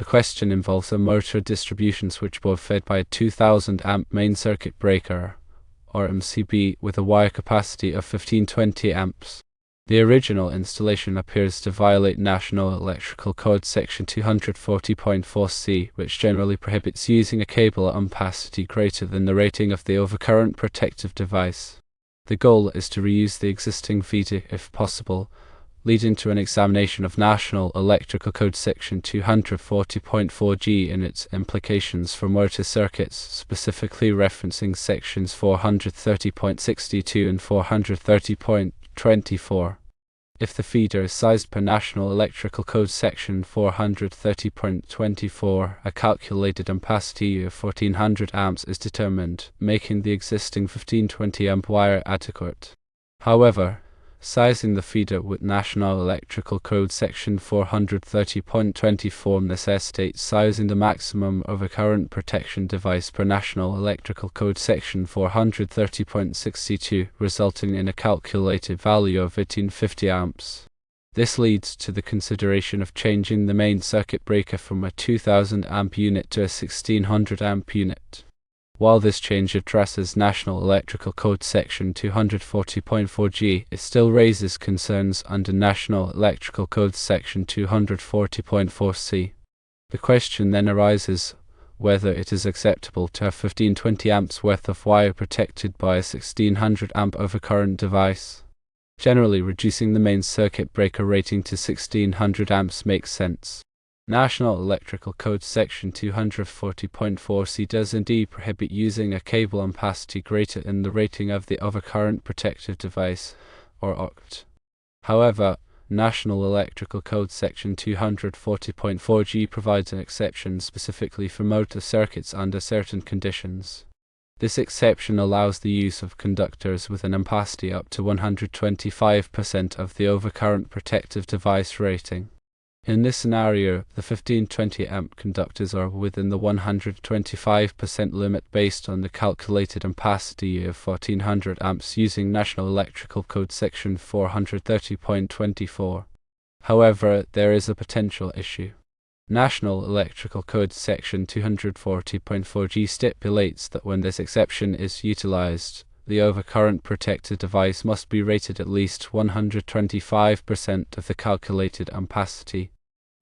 question involves a motor distribution switchboard fed by a 2000 amp main circuit breaker, or MCB, with a wire capacity of 1520 amps. The original installation appears to violate National Electrical Code Section 240.4c, which generally prohibits using a cable at ampacity greater than the rating of the overcurrent protective device. The goal is to reuse the existing feeder if possible, leading to an examination of National Electrical Code Section 240.4g and its implications for motor circuits, specifically referencing sections 430.62 and 430.24. If the feeder is sized per National Electrical Code Section 430.24, a calculated ampacity of 1400 amps is determined, making the existing 1520 amp wire adequate. However, sizing the feeder with National Electrical Code Section 430.24 necessitates sizing the maximum overcurrent protection device per National Electrical Code Section 430.62, resulting in a calculated value of 1850 amps. This leads to the consideration of changing the main circuit breaker from a 2000 amp unit to a 1600 amp unit. While this change addresses National Electrical Code Section 240.4g, it still raises concerns under National Electrical Code Section 240.4c. The question then arises whether it is acceptable to have 1520 amps worth of wire protected by a 1600 amp overcurrent device. Generally, reducing the main circuit breaker rating to 1600 amps makes sense. National Electrical Code Section 240.4c does indeed prohibit using a cable ampacity greater than the rating of the overcurrent protective device, or OCT. However, National Electrical Code Section 240.4g provides an exception specifically for motor circuits under certain conditions. This exception allows the use of conductors with an ampacity up to 125% of the overcurrent protective device rating. In this scenario, the 1520 amp conductors are within the 125% limit based on the calculated ampacity of 1400 amps using National Electrical Code Section 430.24. However, there is a potential issue. National Electrical Code Section 240.4g stipulates that when this exception is utilized, the overcurrent protected device must be rated at least 125% of the calculated ampacity.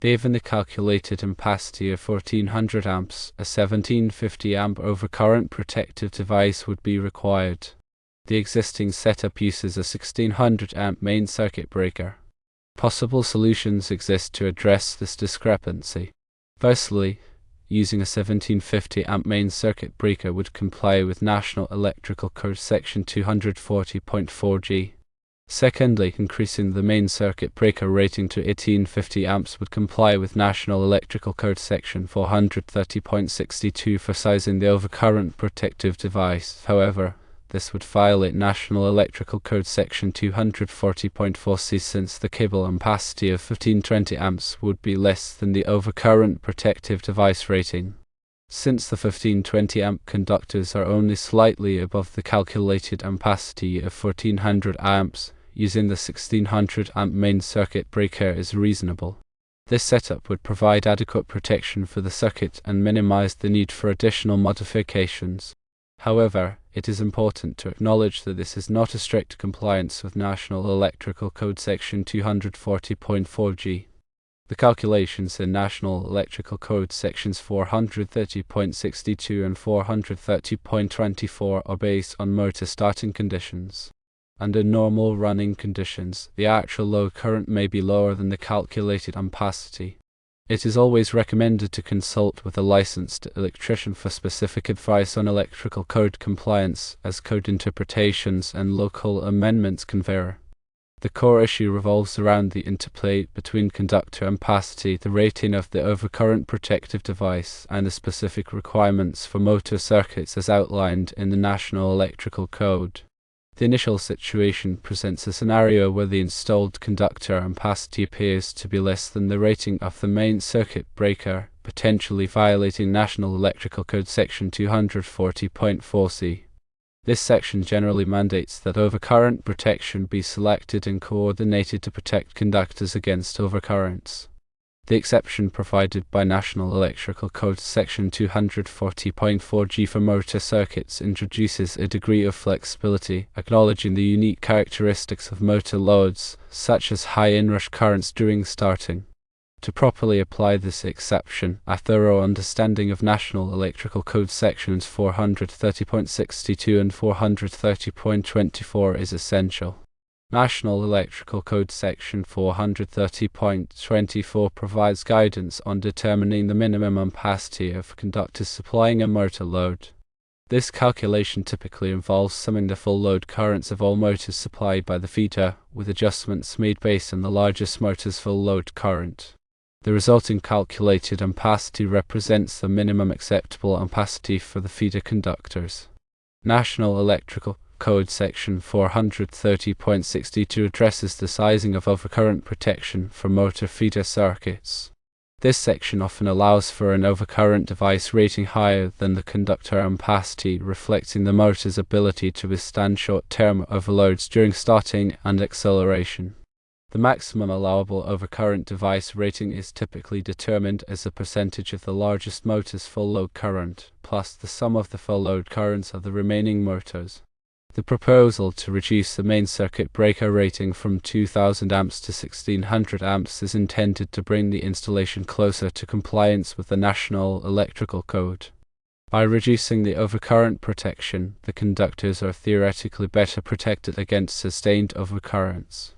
Given the calculated ampacity of 1400 amps, a 1750 amp overcurrent protective device would be required. The existing setup uses a 1600 amp main circuit breaker. Possible solutions exist to address this discrepancy. Firstly, using a 1750 amp main circuit breaker would comply with National Electrical Code Section 240.4g. Secondly, increasing the main circuit breaker rating to 1850 amps would comply with National Electrical Code Section 430.62 for sizing the overcurrent protective device. However, this would violate National Electrical Code Section 240.4c since the cable ampacity of 1520 amps would be less than the overcurrent protective device rating. Since the 1520 amp conductors are only slightly above the calculated ampacity of 1400 amps, using the 1600 amp main circuit breaker is reasonable. This setup would provide adequate protection for the circuit and minimize the need for additional modifications. However, it is important to acknowledge that this is not a strict compliance with National Electrical Code Section 240.4g. The calculations in National Electrical Code Sections 430.62 and 430.24 are based on motor starting conditions. Under normal running conditions, the actual load current may be lower than the calculated ampacity. It is always recommended to consult with a licensed electrician for specific advice on electrical code compliance, as code interpretations and local amendments can vary. The core issue revolves around the interplay between conductor ampacity, the rating of the overcurrent protective device, and the specific requirements for motor circuits as outlined in the National Electrical Code. The initial situation presents a scenario where the installed conductor ampacity appears to be less than the rating of the main circuit breaker, potentially violating National Electrical Code Section 240.4c. This section generally mandates that overcurrent protection be selected and coordinated to protect conductors against overcurrents. The exception provided by National Electrical Code Section 240.4G for motor circuits introduces a degree of flexibility, acknowledging the unique characteristics of motor loads, such as high inrush currents during starting. To properly apply this exception, a thorough understanding of National Electrical Code Sections 430.62 and 430.24 is essential. National Electrical Code Section 430.24 provides guidance on determining the minimum ampacity of conductors supplying a motor load. This calculation typically involves summing the full load currents of all motors supplied by the feeder, with adjustments made based on the largest motor's full load current. The resulting calculated ampacity represents the minimum acceptable ampacity for the feeder conductors. National Electrical Code Section 430.62 addresses the sizing of overcurrent protection for motor feeder circuits. This section often allows for an overcurrent device rating higher than the conductor ampacity, reflecting the motor's ability to withstand short-term overloads during starting and acceleration. The maximum allowable overcurrent device rating is typically determined as a percentage of the largest motor's full load current, plus the sum of the full load currents of the remaining motors. The proposal to reduce the main circuit breaker rating from 2000 amps to 1600 amps is intended to bring the installation closer to compliance with the National Electrical Code. By reducing the overcurrent protection, the conductors are theoretically better protected against sustained overcurrents.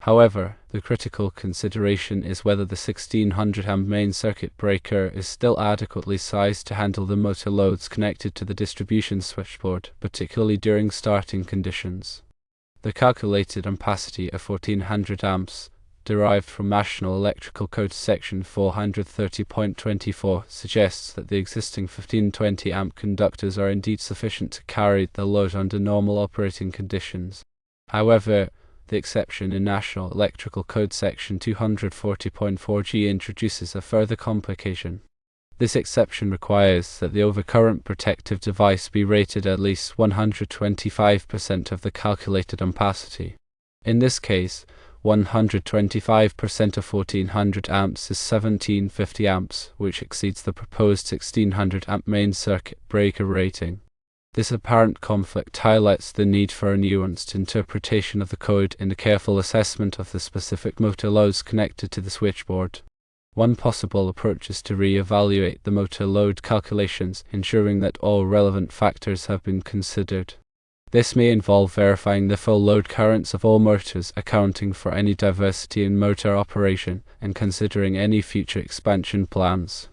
However, the critical consideration is whether the 1600 amp main circuit breaker is still adequately sized to handle the motor loads connected to the distribution switchboard, particularly during starting conditions. The calculated ampacity of 1400 amps, derived from National Electrical Code Section 430.24, suggests that the existing 1520 amp conductors are indeed sufficient to carry the load under normal operating conditions. However, the exception in National Electrical Code Section 240.4G introduces a further complication. This exception requires that the overcurrent protective device be rated at least 125% of the calculated ampacity. In this case, 125% of 1400 amps is 1750 amps, which exceeds the proposed 1600 amp main circuit breaker rating. This apparent conflict highlights the need for a nuanced interpretation of the code and a careful assessment of the specific motor loads connected to the switchboard. One possible approach is to re-evaluate the motor load calculations, ensuring that all relevant factors have been considered. This may involve verifying the full load currents of all motors, accounting for any diversity in motor operation, and considering any future expansion plans.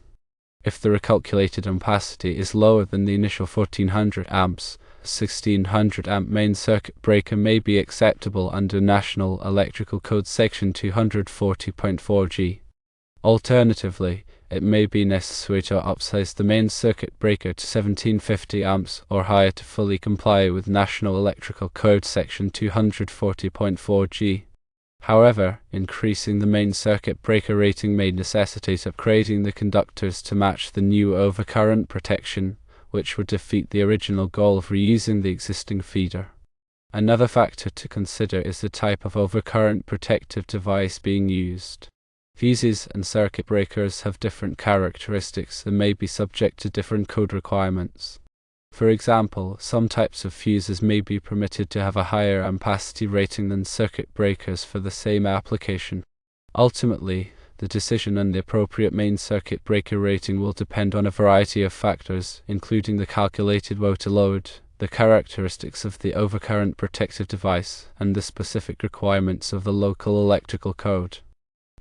If the recalculated ampacity is lower than the initial 1400 amps, a 1600 amp main circuit breaker may be acceptable under National Electrical Code Section 240.4G. Alternatively, it may be necessary to upsize the main circuit breaker to 1750 amps or higher to fully comply with National Electrical Code Section 240.4G. However, increasing the main circuit breaker rating may necessitate upgrading the conductors to match the new overcurrent protection, which would defeat the original goal of reusing the existing feeder. Another factor to consider is the type of overcurrent protective device being used. Fuses and circuit breakers have different characteristics and may be subject to different code requirements. For example, some types of fuses may be permitted to have a higher ampacity rating than circuit breakers for the same application. Ultimately, the decision on the appropriate main circuit breaker rating will depend on a variety of factors, including the calculated motor load, the characteristics of the overcurrent protective device, and the specific requirements of the local electrical code.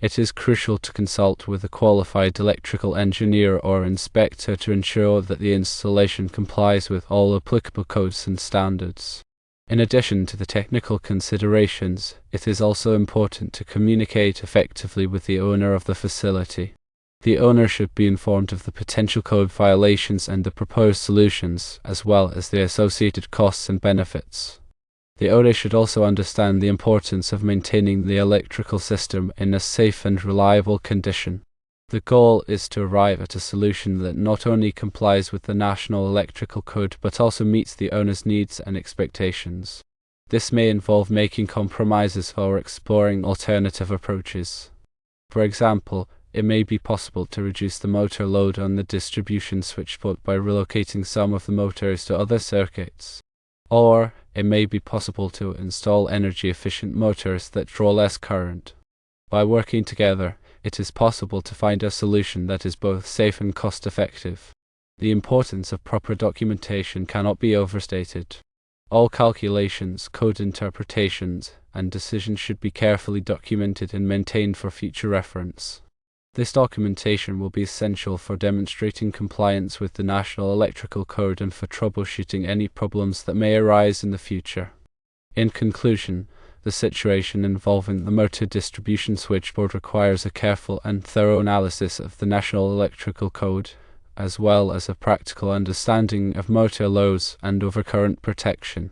It is crucial to consult with a qualified electrical engineer or inspector to ensure that the installation complies with all applicable codes and standards. In addition to the technical considerations, it is also important to communicate effectively with the owner of the facility. The owner should be informed of the potential code violations and the proposed solutions, as well as the associated costs and benefits. The owner should also understand the importance of maintaining the electrical system in a safe and reliable condition. The goal is to arrive at a solution that not only complies with the National Electrical Code but also meets the owner's needs and expectations. This may involve making compromises or exploring alternative approaches. For example, it may be possible to reduce the motor load on the distribution switchboard by relocating some of the motors to other circuits. Or, it may be possible to install energy-efficient motors that draw less current. By working together, it is possible to find a solution that is both safe and cost-effective. The importance of proper documentation cannot be overstated. All calculations, code interpretations, and decisions should be carefully documented and maintained for future reference. This documentation will be essential for demonstrating compliance with the National Electrical Code and for troubleshooting any problems that may arise in the future. In conclusion, the situation involving the motor distribution switchboard requires a careful and thorough analysis of the National Electrical Code, as well as a practical understanding of motor loads and overcurrent protection.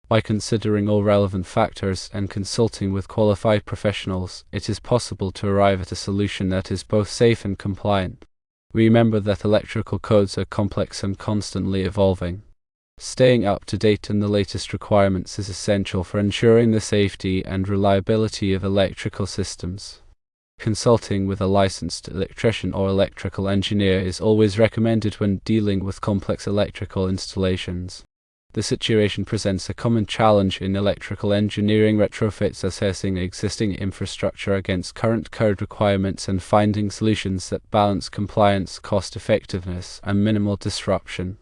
By considering all relevant factors and consulting with qualified professionals, it is possible to arrive at a solution that is both safe and compliant. Remember that electrical codes are complex and constantly evolving. Staying up to date on the latest requirements is essential for ensuring the safety and reliability of electrical systems. Consulting with a licensed electrician or electrical engineer is always recommended when dealing with complex electrical installations. The situation presents a common challenge in electrical engineering retrofits, assessing existing infrastructure against current code requirements and finding solutions that balance compliance, cost-effectiveness, and minimal disruption.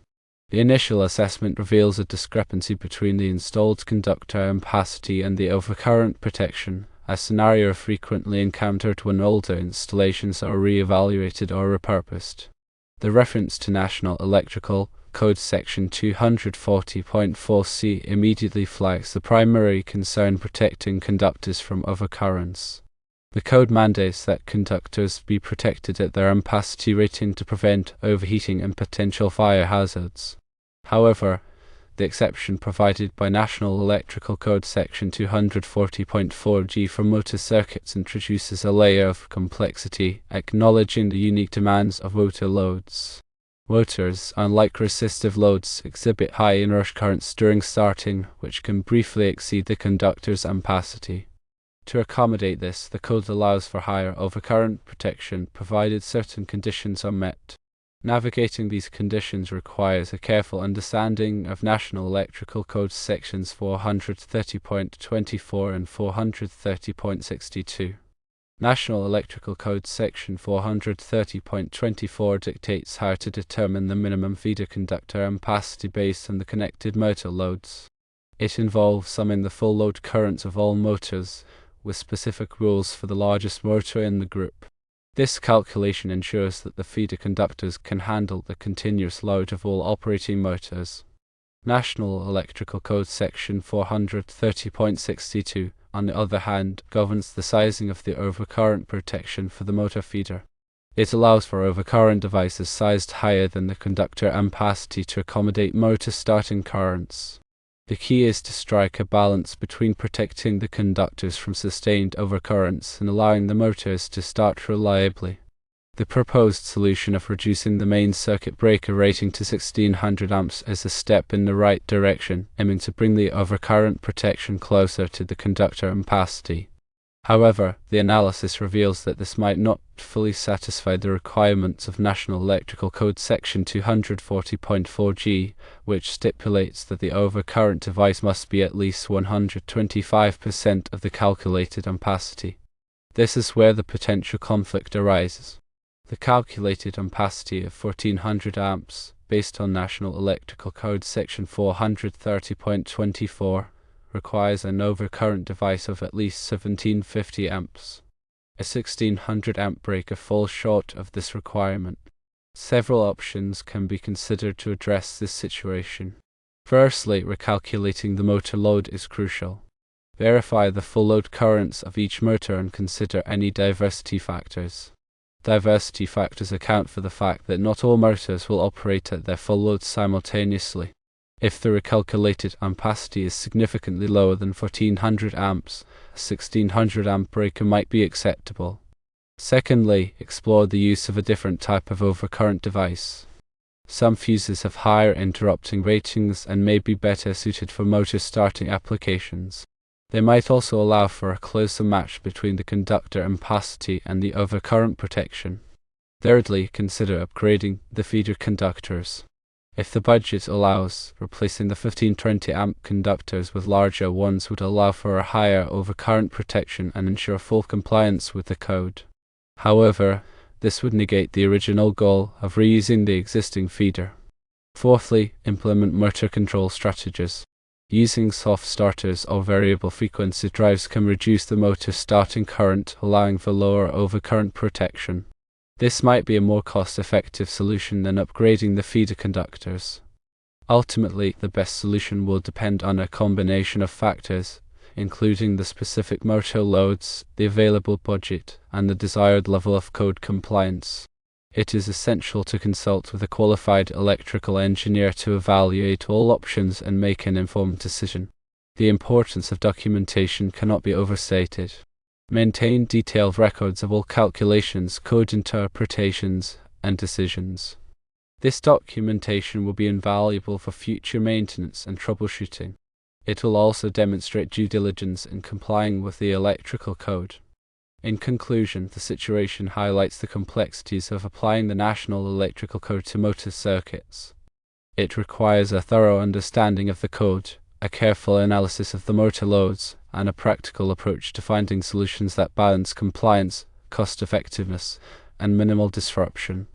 The initial assessment reveals a discrepancy between the installed conductor ampacity and the overcurrent protection, a scenario frequently encountered when older installations are re-evaluated or repurposed. The reference to National Electrical Code Section 240.4c immediately flags the primary concern: protecting conductors from overcurrents. The code mandates that conductors be protected at their ampacity rating to prevent overheating and potential fire hazards. However, the exception provided by National Electrical Code Section 240.4g for motor circuits introduces a layer of complexity, acknowledging the unique demands of motor loads. Motors, unlike resistive loads, exhibit high inrush currents during starting, which can briefly exceed the conductor's ampacity. To accommodate this, the code allows for higher overcurrent protection, provided certain conditions are met. Navigating these conditions requires a careful understanding of National Electrical Code Sections 430.24 and 430.62. National Electrical Code Section 430.24 dictates how to determine the minimum feeder conductor ampacity based on the connected motor loads. It involves summing the full load currents of all motors, with specific rules for the largest motor in the group. This calculation ensures that the feeder conductors can handle the continuous load of all operating motors. National Electrical Code Section 430.62, on the other hand, governs the sizing of the overcurrent protection for the motor feeder. It allows for overcurrent devices sized higher than the conductor ampacity to accommodate motor starting currents. The key is to strike a balance between protecting the conductors from sustained overcurrents and allowing the motors to start reliably. The proposed solution of reducing the main circuit breaker rating to 1600 amps is a step in the right direction, aiming to bring the overcurrent protection closer to the conductor ampacity. However, the analysis reveals that this might not fully satisfy the requirements of National Electrical Code Section 240.4g, which stipulates that the overcurrent device must be at least 125% of the calculated ampacity. This is where the potential conflict arises. The calculated ampacity of 1400 amps, based on National Electrical Code Section 430.24, requires an overcurrent device of at least 1750 amps. A 1600 amp breaker falls short of this requirement. Several options can be considered to address this situation. Firstly, recalculating the motor load is crucial. Verify the full load currents of each motor and consider any diversity factors. Diversity factors account for the fact that not all motors will operate at their full load simultaneously. If the recalculated ampacity is significantly lower than 1400 amps, a 1600 amp breaker might be acceptable. Secondly, explore the use of a different type of overcurrent device. Some fuses have higher interrupting ratings and may be better suited for motor starting applications. They might also allow for a closer match between the conductor ampacity and the overcurrent protection. Thirdly, consider upgrading the feeder conductors. If the budget allows, replacing the 1520 amp conductors with larger ones would allow for a higher overcurrent protection and ensure full compliance with the code. However, this would negate the original goal of reusing the existing feeder. Fourthly, implement motor control strategies. Using soft starters or variable frequency drives can reduce the motor starting current, allowing for lower overcurrent protection. This might be a more cost-effective solution than upgrading the feeder conductors. Ultimately, the best solution will depend on a combination of factors, including the specific motor loads, the available budget, and the desired level of code compliance. It is essential to consult with a qualified electrical engineer to evaluate all options and make an informed decision. The importance of documentation cannot be overstated. Maintain detailed records of all calculations, code interpretations, and decisions. This documentation will be invaluable for future maintenance and troubleshooting. It will also demonstrate due diligence in complying with the electrical code. In conclusion, the situation highlights the complexities of applying the National Electrical Code to motor circuits. It requires a thorough understanding of the code, a careful analysis of the motor loads, and a practical approach to finding solutions that balance compliance, cost-effectiveness, and minimal disruption.